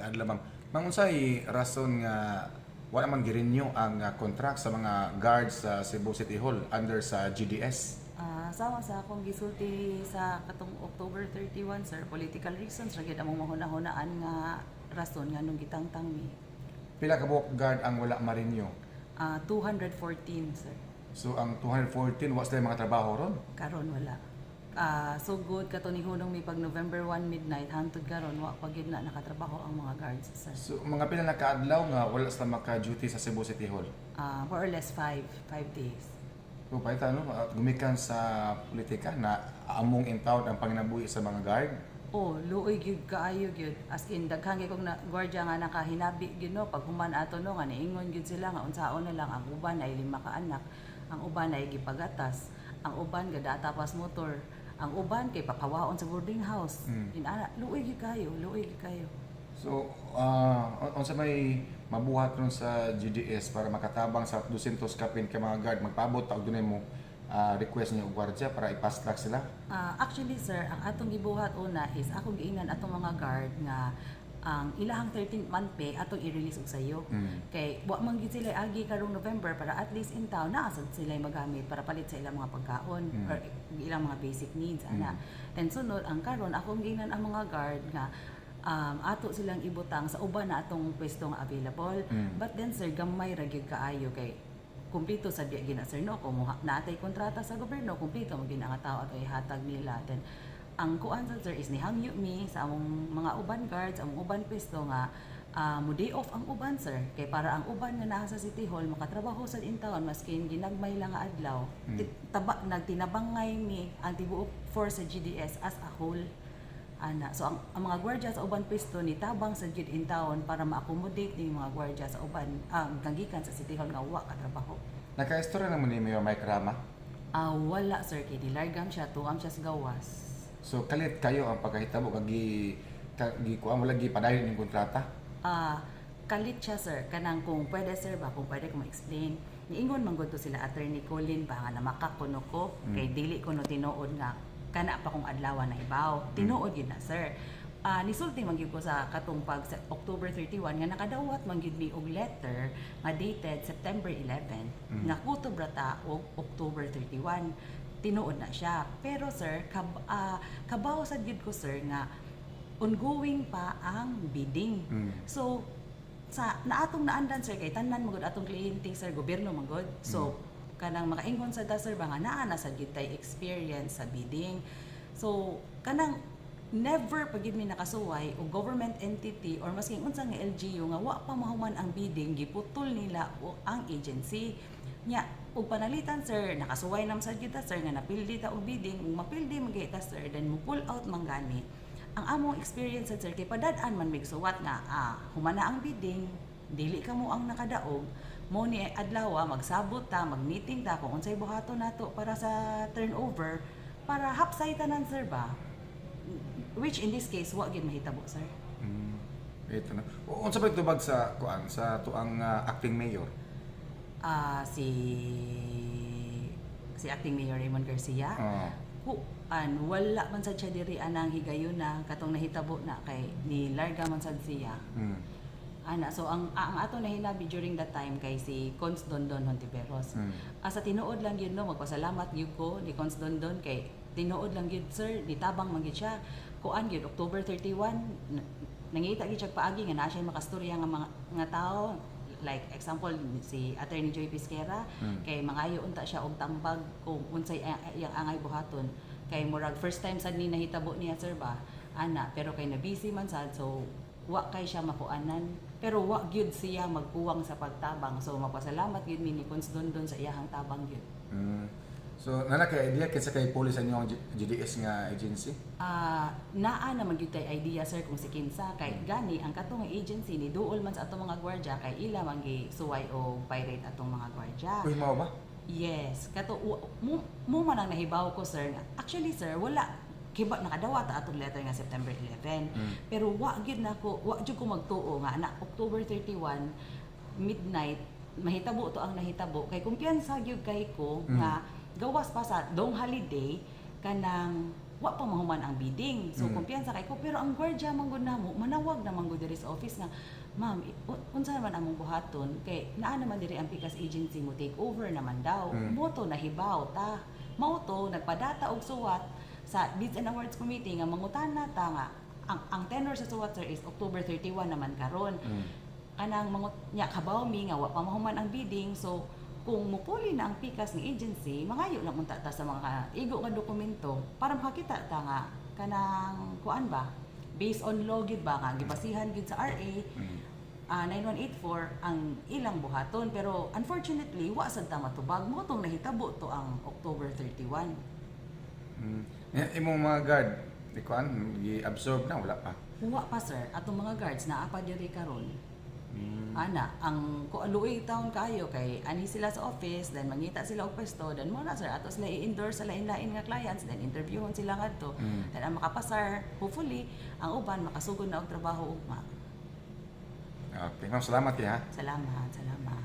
adlaw ma'am. Ma'am unsay rason nga wala man girenew ang contract sa mga guards sa Cebu City Hall under sa GDS? Sama sa akong gisulti sa katong October 31, sir, political reasons ra gyud among mahuna-hunaan nga rason nga nung gitangtang mi. Pila ka buok guard ang wala ma-renew? 214, sir. So ang 214 wa sila mga trabaho ron? Karon wala. So good kato ni hunong mi pag November 1 midnight hangtod karon wa pa gyud na nakatrabaho ang mga guards, sir. So mga pila na kaadlaw nga wala sila maka-duty sa Cebu City Hall? More or less 5 days. So paita no, gumikan sa politika na among intawd ang panginabuhi sa mga guard. Luoy gyud kaayo gyud. As in daghang gyud kong gwardiya nga nakahinabi gyud no pag human ato no nga niingon gyud sila nga unsaon na lang ang uban ay 5 ka anak, ang uban ay gipagatas, ang uban gadata pas motor, ang uban kay pakawaon sa boarding house. Inana luoy gyud kayo. So, unsa may mabuhat ron sa GDS para makatabang sa 200 kapin ka mga guard magpaabot og dunay mo request niyo og gwardiya para i-fast track sila? Actually sir, ang atong gibuhat una is akong giingnan atong mga guard nga ang ilahang 13th month pay atong i-release og sayo. Kay wa man gid sila agi karong November para at least in town naa sad sila magamit para palit sa ilang mga pagkaon or ilang mga basic needs ana. And sunod ang karon akong giingnan ang mga guard nga ato silang ibutang sa uban na atong pwesto nga available. But then sir, gamay ra gyud kaayo kay kumpleto sa diya gina sir no kung natay kontrata sa gobyerno kumpleto mo gina nga tao ato ihatag nila. Then ang kuan sa sir is nihangyo mi sa among mga uban guards, among uban pwesto nga mo day off ang uban sir kay para ang uban nga naa sa City Hall makatrabaho sa intawon maskin ginagmay lang nga adlaw. Nagtinabangay mi ang tibuok force sa GDS as a whole. So ang mga gwardiya sa uban pwesto ni tabang sa gid in town para ma-accommodate ni mga gwardiya sa uban gagikan sa City Hall nga wa ka trabaho. Naka-istorya naman ni Mayor Mike Rama? Wala sir kay dilargam siya tuam siya sa gawas. So kalit kayo ang pagkahitabo kuan wala gi padayon ning kontrata? Kalit siya sir kanang kung pwede sir ba kung pwede ko ma-explain. Niingon man gud to sila Attorney Colin ba nga namakak kuno ko kay dili ko no tinuod nga kana pa kong adlaw na ibaw. Tinuod yun na sir. Nisulti man gyud ko sa katong pag October 31 nga nakadawat man gyud mi og letter nga dated September 11 nga kutob rata og October 31. Tinuod na siya. Pero sir, kabaw sad gyud ko sir nga ongoing pa ang bidding. So sa naatong naandan sir kay tanan magud atong kliyente sir gobyerno magud. So kanang makaingon sa ta sir ba nga naa na sa gyud tay experience sa bidding. So kanang never pag gid mi nakasuway og government entity or maski unsa nga LGU nga wa pa mahuman ang bidding giputol nila o ang agency nya ug panalitan sir nakasuway nam sa gyud ta sir nga napildi ta og bidding ug mapildi magay ta sir then mo pull out man gani ang among experience sir kay padad-an man mig suwat nga humana ang bidding dili ka mo ang nakadaog mo ni adlaw magsabot ta mag-meeting ta kung unsay buhaton nato para sa turnover para hapsay tanan sir ba which in this case wa gyud mahitabo sir. Ito na. Unsa ba tubag sa kuan sa tuang acting mayor? Si acting mayor Raymond Garcia. Wala man sad siya diri anang higayon na katong nahitabo na kay ni larga man sad siya. So ang ato na hinabi during that time kay si Cons Dondon Hontiveros. Sa tinuod lang yun no magpasalamat gyud ko ni Cons Dondon kay tinuod lang gyud sir ditabang man gyud siya kuan gyud October 31 nangita gyud siya paagi nga naa siya makastorya nga mga tao like example si Attorney Joy Pisquera kay mangayo unta siya og tambag kung unsay iyang angay buhaton kay murag first time sad ni nahitabo niya sir ba pero kay na busy man sad so wa kay siya makuanan pero wa gyud siya magkuwang sa pagtabang so mapasalamat gyud mi ni Cons Dondon sa iyang tabang gyud. So nana kay idea kinsa kay police ninyo ang GDS nga agency? Naa naman gyud tay idea sir kung si kinsa kay gani ang katong agency ni duol man sa atong mga gwardiya kay ila man gi suway o pirate atong mga gwardiya. Uy mao ba? Yes, mo man ang nahibaw ko sir nga actually sir wala kiba nakadawat atong letter nga September 11 pero wa gyud ko magtuo nga na October 31 midnight mahitabo to ang nahitabo kay kumpiyansa gyud kay ko nga gawas pa sa dong holiday kanang wa pa mahuman ang bidding. So kumpiyansa kay ko, pero ang gwardiya man gud namo manawag naman gud diri sa office nga, ma'am, unsa naman among buhaton kay naa naman diri ang Pikas agency mo take over naman daw. Moto nahibaw ta. Mao to nagpadata og suwat sa Bids and Awards Committee nga mangutana ta nga ang tenor sa suwat sir is October 31 naman karon. Kanang mangut nya kabaw mi nga wa pa mahuman ang bidding, so kung mupuli na ang Pikas ng agency, mangayo lang unta ta sa mga igo nga dokumento para makakita ta nga kanang kuan ba based on law gyud ba nga gibasihan gyud sa RA 9184 ang ilang buhaton, pero unfortunately wa sad ta matubag mo tong nahitabo to ang October 31. Imong mga guard, di kuan, i-absorb na, wala pa. Wa pa sir, atong mga guards naa pa diri karon. Ana, ang kualuoy taon kayo kay ani sila sa office, then mangita sila og pwesto, then mo na sir ato sila i-endorse sa lain-lain nga clients, then interviewon sila ngadto. Then ang makapasar, hopefully ang uban makasugod na og trabaho ugma. Okay, ma'am, salamat kayo ha. Salamat, salamat.